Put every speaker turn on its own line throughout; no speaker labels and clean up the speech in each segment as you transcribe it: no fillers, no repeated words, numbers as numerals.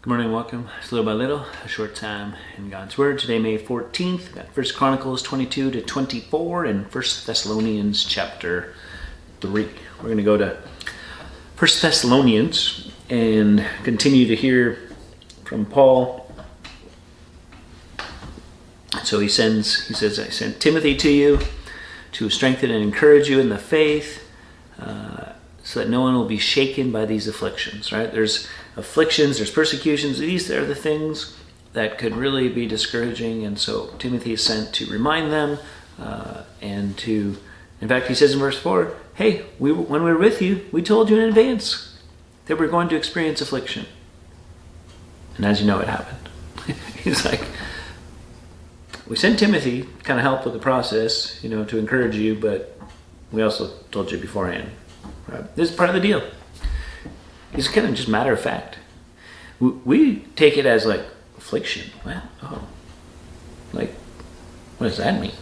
Good morning, welcome. It's Little by Little, a short time in God's Word. Today, May 14th, got 1 Chronicles 22 to 24 and 1 Thessalonians chapter 3. We're going to go to 1 Thessalonians and continue to hear from Paul. So he says, I sent Timothy to you to strengthen and encourage you in the faith, so that no one will be shaken by these afflictions, right? There's afflictions, there's persecutions. These are the things that could really be discouraging. And so Timothy is sent to remind them and to, in fact, he says in verse 4, hey, when we were with you, we told you in advance that we're going to experience affliction. And as you know, it happened. He's like, we sent Timothy to kind of help with the process, to encourage you, but we also told you beforehand. Right? This is part of the deal. It's kind of just matter of fact. We take it as like affliction. Well, what does that mean?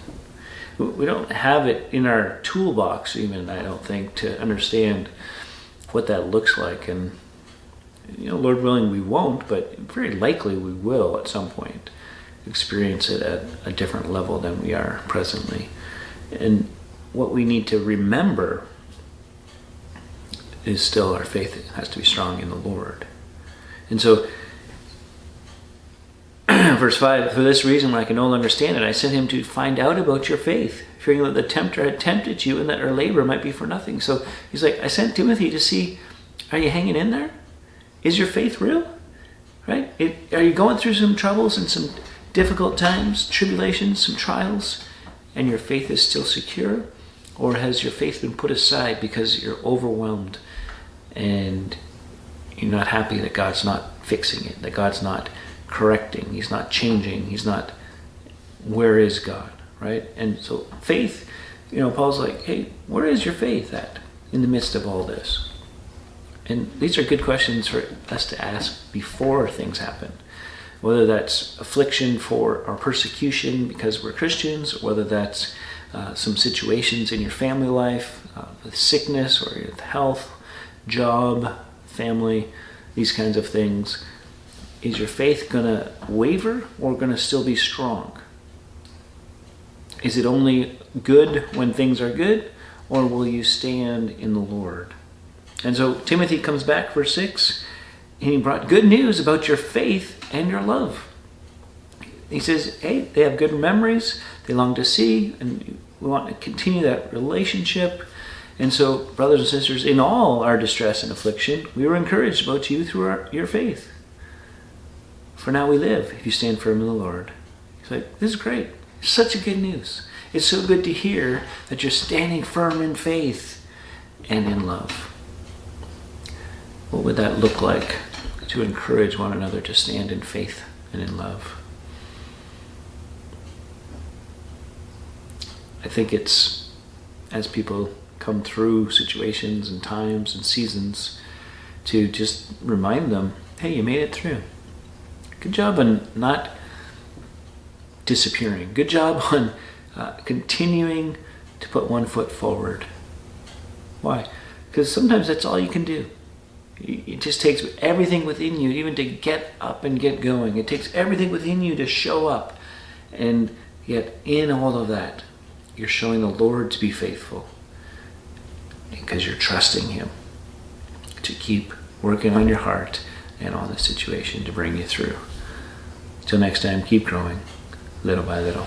We don't have it in our toolbox even, I don't think, to understand what that looks like. And, Lord willing, we won't, but very likely we will at some point experience it at a different level than we are presently. And what we need to remember is still our faith has to be strong in the Lord. And so, verse 5, for this reason, when I can no longer stand it, I sent him to find out about your faith, fearing that the tempter had tempted you and that our labor might be for nothing. So he's like, I sent Timothy to see, are you hanging in there? Is your faith real? Right? Are you going through some troubles and some difficult times, tribulations, some trials, and your faith is still secure? Or has your faith been put aside because you're overwhelmed and you're not happy that God's not fixing it, that God's not correcting, He's not changing, He's not, where is God, right? And so faith, Paul's like, hey, where is your faith at in the midst of all this? And these are good questions for us to ask before things happen. Whether that's affliction for our persecution because we're Christians, or whether that's some situations in your family life, with sickness or with health, job, family, these kinds of things. Is your faith going to waver or going to still be strong? Is it only good when things are good, or will you stand in the Lord? And so Timothy comes back, verse 6, and he brought good news about your faith and your love. He says, hey, they have good memories, they long to see, and we want to continue that relationship. And so, brothers and sisters, in all our distress and affliction, we were encouraged about you through your faith. For now we live, if you stand firm in the Lord. He's like, this is great. Such a good news. It's so good to hear that you're standing firm in faith and in love. What would that look like to encourage one another to stand in faith and in love? I think it's as people come through situations and times and seasons to just remind them, hey, you made it through. Good job on not disappearing. Good job on continuing to put one foot forward. Why? Because sometimes that's all you can do. It just takes everything within you even to get up and get going. It takes everything within you to show up. And yet in all of that, you're showing the Lord to be faithful because you're trusting Him to keep working on your heart and on the situation to bring you through. Till next time, keep growing little by little.